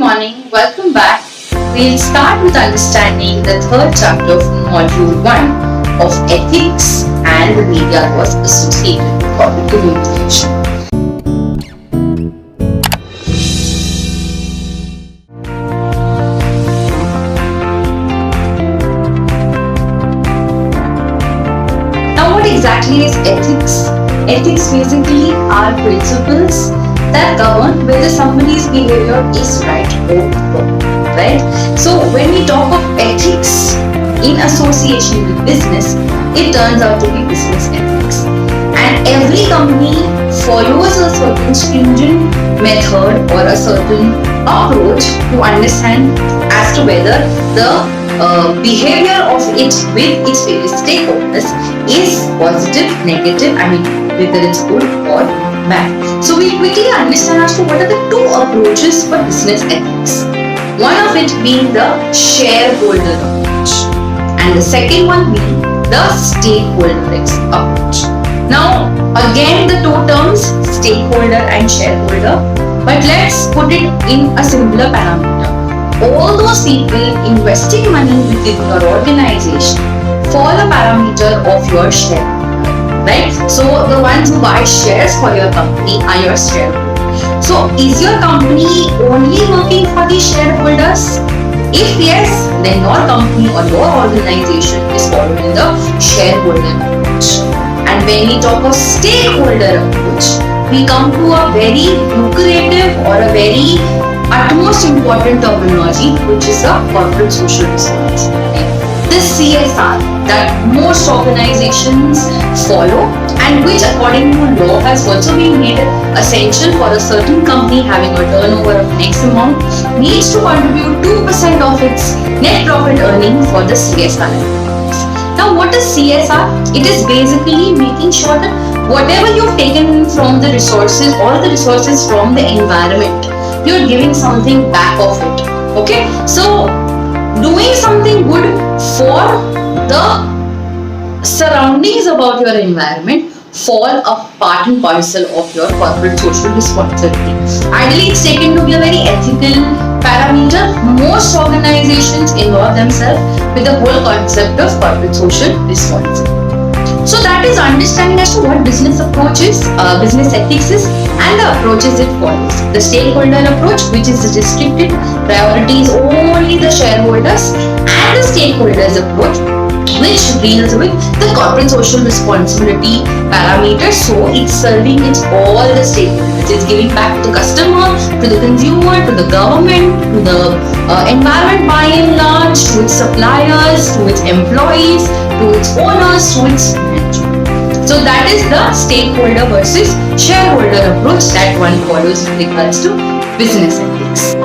morning, welcome back. We'll start with understanding the third chapter of Module 1 of Ethics and the media was associated with corporate communication. Now, what exactly is ethics? Ethics basically are principles that govern whether somebody's behavior is right or wrong, right? So when we talk of ethics in association with business, it turns out to be business ethics. And every company follows a certain stringent method or a certain approach to understand as to whether the behavior of it with its various stakeholders is positive, negative, whether it's good or bad. So we'll quickly understand as to what are the two approaches for business ethics. One of it being the shareholder approach and the second one being the stakeholder approach. Now again the two terms stakeholder and shareholder, but let's put it in a simpler parameter. All those people investing money within your organization fall a parameter of your shareholder. Right? So the ones who buy shares for your company are your shareholders. So is your company only working for the shareholders? If yes, then your company or your organization is following the shareholder approach. And when we talk of stakeholder approach, we come to a very lucrative or a very utmost important terminology, which is a corporate social responsibility. This CSR that most organizations follow and which according to law has also been made essential for a certain company having a turnover of X amount needs to contribute 2% of its net profit earning for the CSR. Now what is CSR? It is basically making sure that whatever you've taken from the resources or the resources from the environment, you're giving something back of it. Okay? So doing something good for the surroundings about your environment fall a part and parcel of your corporate social responsibility. Ideally, it's taken to be a very ethical parameter. Most organizations involve themselves with the whole concept of corporate social responsibility. So that is understanding as to what business approach is, business ethics is, and the approaches it follows. The stakeholder approach, which is restricted, priorities only the shareholders, and the stakeholders approach, which deals with the corporate social responsibility parameters. So it's serving it all the stakeholders. It's giving back to the customer, to the consumer, to the government, to the environment by and large, to its suppliers, to its employees, to its owners, to its management. So that is the stakeholder versus shareholder approach that one follows with regards to business ethics.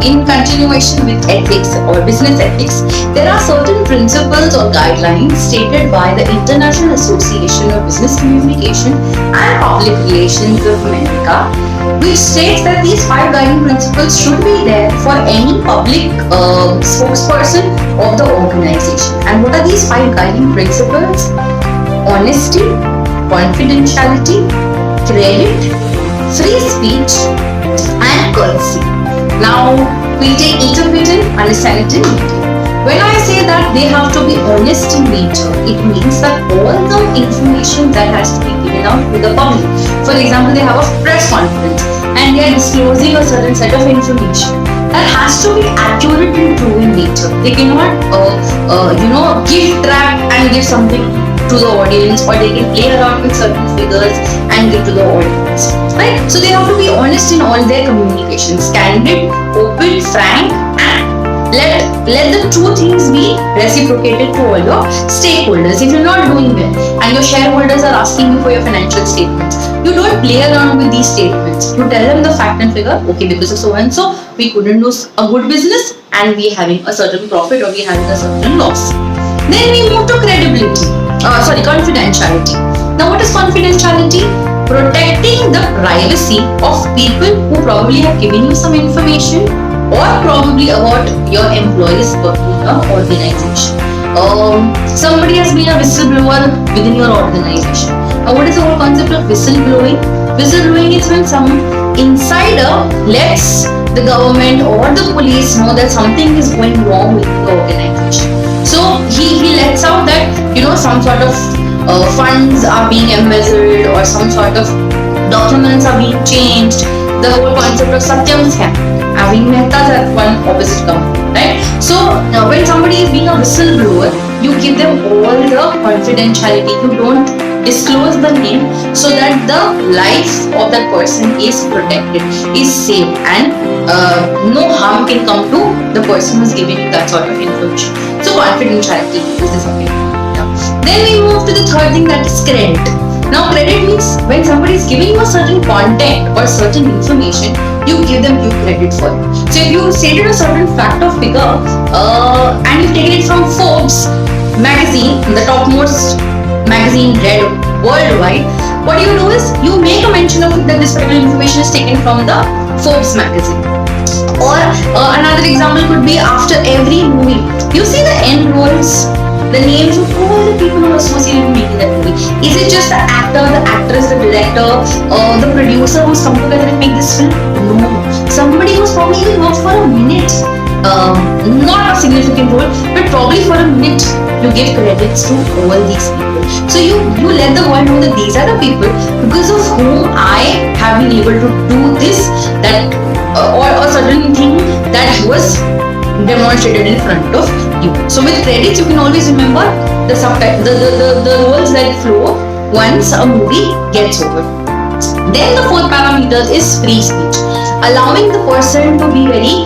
In continuation with ethics or business ethics, there are certain principles or guidelines stated by the International Association of Business Communication and Public Relations of America, which states that these 5 guiding principles should be there for any public spokesperson of the organization. And what are these 5 guiding principles? Honesty, confidentiality, credit, free speech, and courtesy. Now, we'll take each of it and understand it in detail. When I say that they have to be honest in nature, it means that all the information that has to be given out to the public. For example, they have a press conference and they are disclosing a certain set of information. That has to be accurate and true in nature. They cannot, give trap and give something to the audience, or they can play around with certain figures and give to the audience, right? So they have to be honest in all their communications, candid, open, frank, and let the two things be reciprocated to all your stakeholders. If you're not doing well and your shareholders are asking you for your financial statements, you don't play around with these statements. You tell them the fact and figure, okay, because of so and so, we couldn't do a good business and we having a certain profit or we having a certain loss. Then we move to confidentiality. Now what is confidentiality? protecting the privacy of people who probably have given you some information or probably about your employees working in your organization. Somebody has been a whistleblower within your organization. Now, what is the whole concept of whistleblowing? Whistleblowing is when some insider lets the government or the police know that something is going wrong with the organization. So he lets out that some sort of funds are being embezzled or some sort of documents are being changed. The whole concept of Satyam scam. Having Mehta's at one opposite company, right? So when somebody is being a whistleblower, you give them all the confidentiality. You don't disclose the name so that the life of that person is protected, is safe, and no harm can come to the person who's giving you that sort of information. So confidentiality is the second. Then we move to the third thing, that is credit. Now credit means when somebody is giving you a certain content or certain information, you give them due credit for it. So if you stated a certain fact or figure and you take it from Forbes magazine, the topmost magazine read worldwide, what you do is you make a mention of it that this particular information is taken from the Forbes magazine. Or another example could be after every movie, you see the end rolls, the names of all the people who are associated with making that movie. Is it just the actor, the actress, the director, the producer who's come together and make this film? No. Somebody who's probably worked for a minute, not a significant role, but probably for a minute, you give credits to all these people. So you let the world know that these are the people because of whom I have been able to do this, that or a certain thing that was demonstrated in front of you. So with credits, you can always remember the roles that flow once a movie gets over. Then the fourth parameter is free speech, allowing the person to be very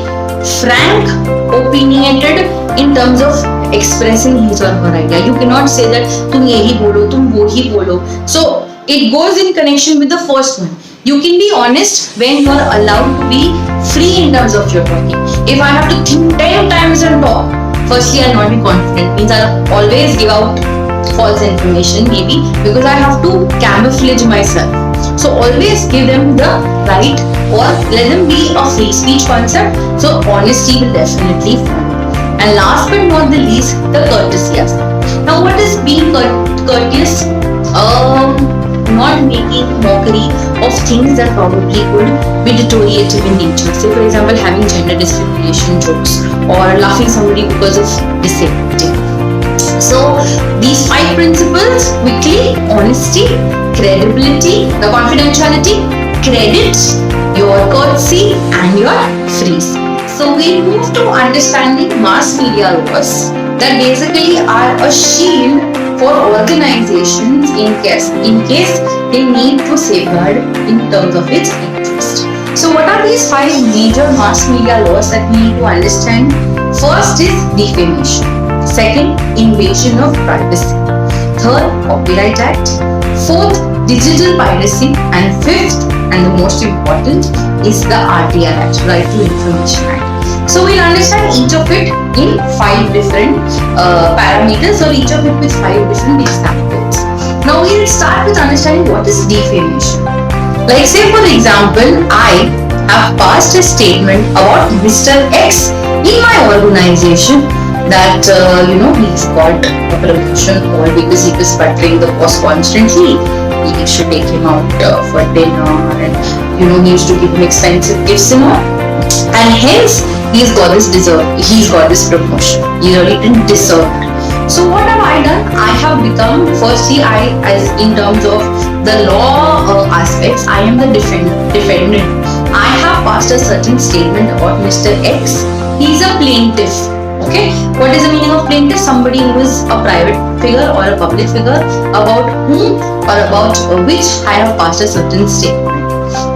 frank, opinionated in terms of expressing his or her idea. You cannot say that tum yehi bolo, tum wo hi bolo. So it goes in connection with the first one. You can be honest when you are allowed to be free in terms of your talking. If I have to think 10 times and talk, firstly I'll not be confident, means I'll always give out false information maybe because I have to camouflage myself. So always give them the right or let them be a free speech concept. So honesty will definitely follow. And last but not the least, the courtesy aspect. Now what is being courteous? Not making mockery of things that probably could be deteriorative in nature. Say for example, having gender discrimination jokes or laughing somebody because of disability. So these 5 principles quickly: honesty, credibility, the confidentiality, credit, your courtesy, and your free speech. So we move to understanding mass media laws that basically are a shield for organizations in case they need to safeguard in terms of its interest. So what are these 5 major mass media laws that we need to understand? First is defamation. Second, invasion of privacy. Third, Copyright Act. Fourth, digital piracy. And fifth, and the most important, is the RTI Act, Right to Information Act. So we'll understand each of it in 5 different parameters, or each of it with 5 different examples. Now we'll start with understanding what is defamation. Like say for example, I have passed a statement about Mr. X in my organization that he's got a promotion all because he was sputtering the boss constantly. We should take him out for dinner, and he used to give him expensive gifts and all. And hence he's got this promotion. He really didn't deserve it. So what have I done? I have become, firstly, as in terms of the law aspects, I am the defendant. I have passed a certain statement about Mr. X. He's a plaintiff. Okay, what is the meaning of plaintiff? Somebody who is a private figure or a public figure about whom or about which I have passed a certain statement.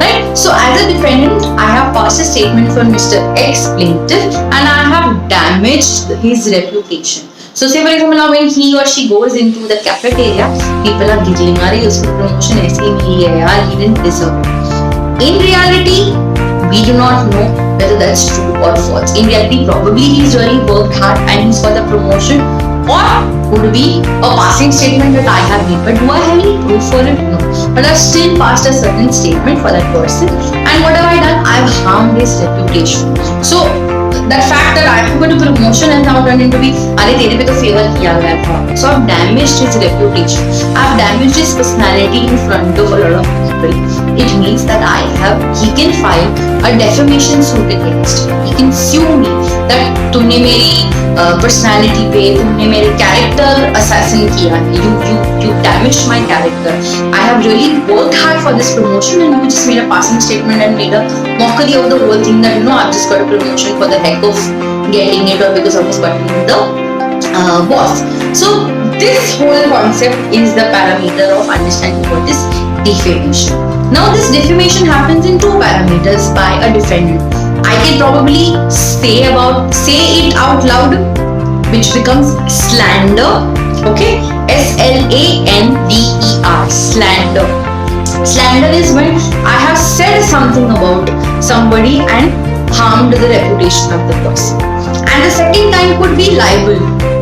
Right? So as a defendant, I have passed a statement for Mr. X plaintiff and I have damaged his reputation. So say for example, now when he or she goes into the cafeteria, people are giggling, "Arey, usko promotion aise hi mili hai yaar, he didn't deserve it." In reality, we do not know whether that's true or false. In reality, probably he's really worked hard and he's got the promotion or would be a passing statement that I have made. But do I have any proof for it? No. But I've still passed a certain statement for that person, and what have I done? I've harmed his reputation. So that fact that I have got a promotion has now turned into be, अरे तेरे पे तो favor किया गया था. So I've damaged his reputation. I've damaged his personality in front of a lot of people. It means that he can file a defamation suit against me. He can sue me that तुमने मेरी personality पे, तुमने मेरे character assassin किया है. You damaged my character. I have really worked hard for this promotion, and you just made a passing statement and made a mockery of the whole thing that I've just got a promotion for the heck of getting it, or because I was gotten the boss. So this whole concept is the parameter of understanding what is defamation. Now this defamation happens in two parameters by a defendant. I can probably say it out loud, which becomes slander. Okay, SLANDER, slander. Slander is when I have said something about somebody and harmed the reputation of the person. And the second kind could be libel,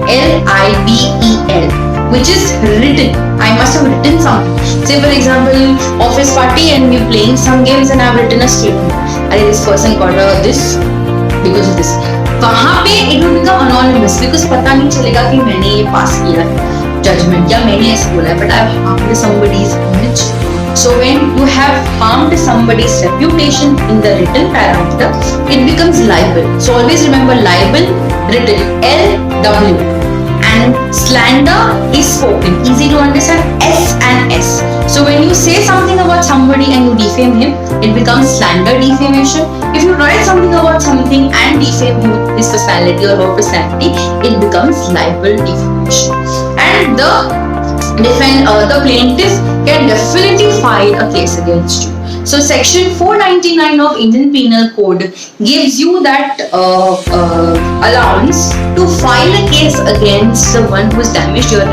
LIBEL, which is written. I must have written something. Say for example, office party and we're playing some games and I've written a statement. This person got this because of this. वहाँ पे it will become anonymous because पता नहीं चलेगा कि मैंने ये पास किया judgment या मैंने ऐसे बोला है, but I've harmed somebody's image. So when you have harmed somebody's reputation in the written parameter, it becomes libel. So always remember libel, written, LW, and slander is spoken. Easy to understand, S and S. So when you say something about somebody and you defame him, it becomes slander defamation. If you write something about something and defame him, his personality or her personality, it becomes libel defamation. And the plaintiff can definitely file a case against you. So section 499 of Indian Penal Code gives you that allowance to file a case against the one who has damaged your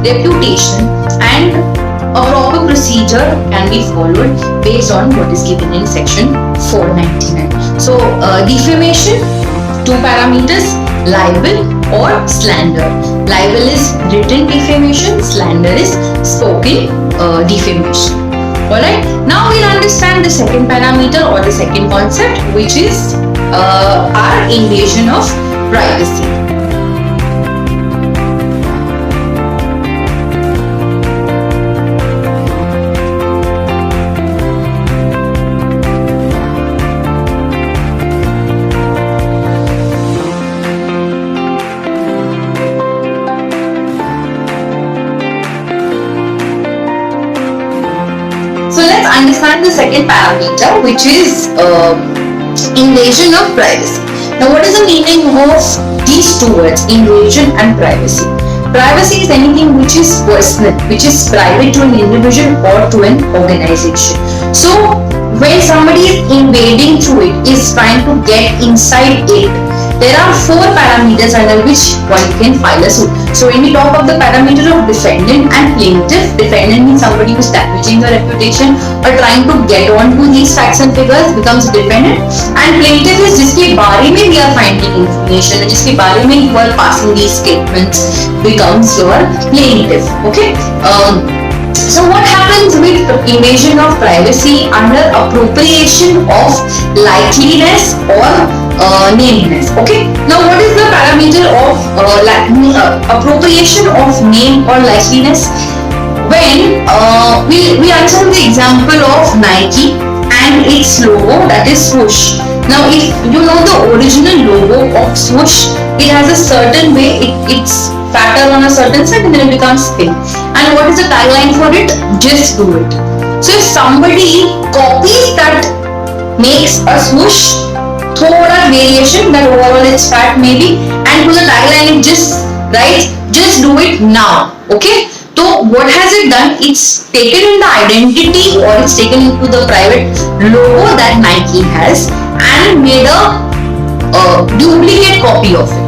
reputation, and a proper procedure can be followed based on what is given in section 499. So defamation, two parameters, libel or slander. Libel is written defamation, slander is spoken defamation. Alright, now we'll understand the second parameter or the second concept, which is our invasion of privacy. Understand the second parameter, which is invasion of privacy. Now what is the meaning of these two words, invasion and privacy? Privacy is anything which is personal, which is private to an individual or to an organization. So when somebody is invading through it, is trying to get inside it, there are four parameters under which one can file a suit. So when we talk of the parameter of defendant and plaintiff, defendant means somebody who is damaging your reputation or trying to get on to these facts and figures becomes defendant, and plaintiff is जिसके बारे में we are finding information, जिसके बारे में you are passing these statements becomes your plaintiff. Okay. So what happens with invasion of privacy under appropriation of likeliness or nameness? Okay. Now what is the parameter of appropriation of name or likeliness? When we answer the example of Nike and its logo, that is swoosh. Now if you know the original logo of swoosh, it has a certain way, it's fatter on a certain side and then it becomes thin. And what is the tagline for it? Just do it. So if somebody copies that, makes a swoosh, thoda variation that overall it's fat maybe, and to the tagline it just writes, just do it now. Okay. So what has it done? It's taken in the identity or it's taken into the private logo that Nike has and made a duplicate copy of it.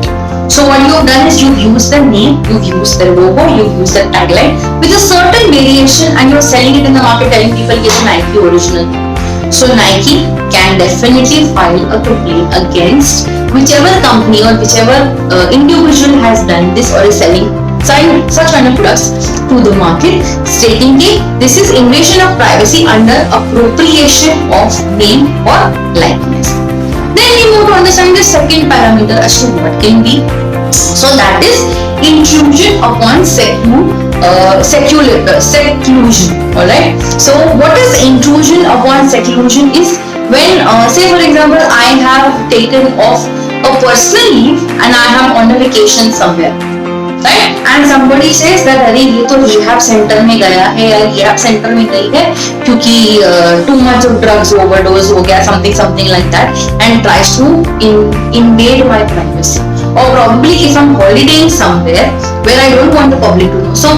So what you've done is you've used the name, you've used the logo, you've used the tagline with a certain variation and you're selling it in the market telling people it's Nike original. So Nike can definitely file a complaint against whichever company or whichever individual has done this or is selling such kind of products to the market, stating that this is invasion of privacy under appropriation of name or likeness. Then we move to understand the second parameter as to what can be. So that is intrusion upon seclusion. Alright. So what is intrusion upon seclusion is when, say for example, I have taken off a personal leave and I am on a vacation somewhere. Right? And somebody says that अरे ये तो rehab center में गया है या rehab center में गई है क्योंकि too much of drugs overdose हो गया, something like that, and tries to invade my privacy. Or probably if I'm holidaying somewhere where I don't want the public to know. So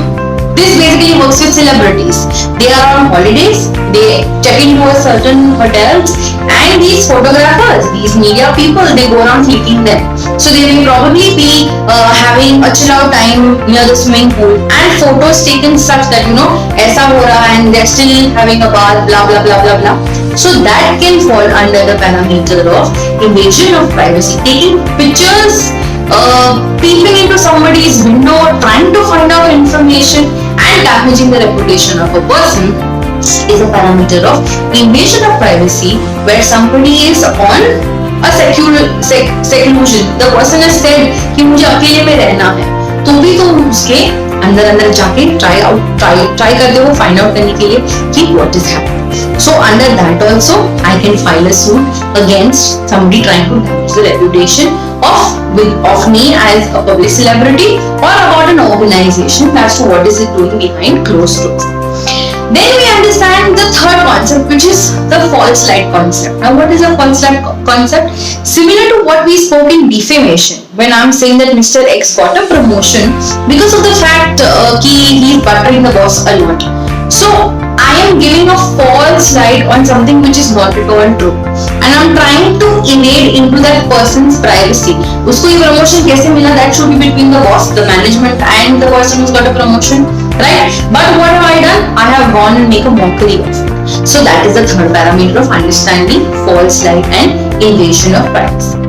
this basically works with celebrities. They are on holidays, they check into a certain hotels, and these photographers, these media people, they go around clicking them. So they may probably be having a chill out time near the swimming pool and photos taken such that ऐसा हो रहा है and they're still having a bath, blah blah blah blah blah. So that can fall under the parameter of invasion of privacy. Taking pictures, peeping into somebody's window, trying to find out information and damaging the reputation of a person is a parameter of invasion of privacy, where somebody is on a seclusion. The person has said कि मुझे अकेले में रहना है, तो भी तुम उसके अंदर जाके try करते हो find out करने के लिए कि what is happening. So under that also I can file a suit against somebody trying to damage the reputation of me as a public celebrity or about an organization as to what is it doing behind closed doors. Then we understand the third concept, which is the false light concept. Now what is a false light concept? Similar to what we spoke in defamation, when I'm saying that Mr. X got a promotion because of the fact that he's buttering the boss a lot. So I am giving a false light on something which is not at all true, and I'm trying to invade into that person's privacy. उसको ये promotion कैसे मिला? That should be between the boss, the management, and the person who's got a promotion, right? But what have I done? I have gone and make a mockery of it. So that is the third parameter of understanding false light and invasion of privacy.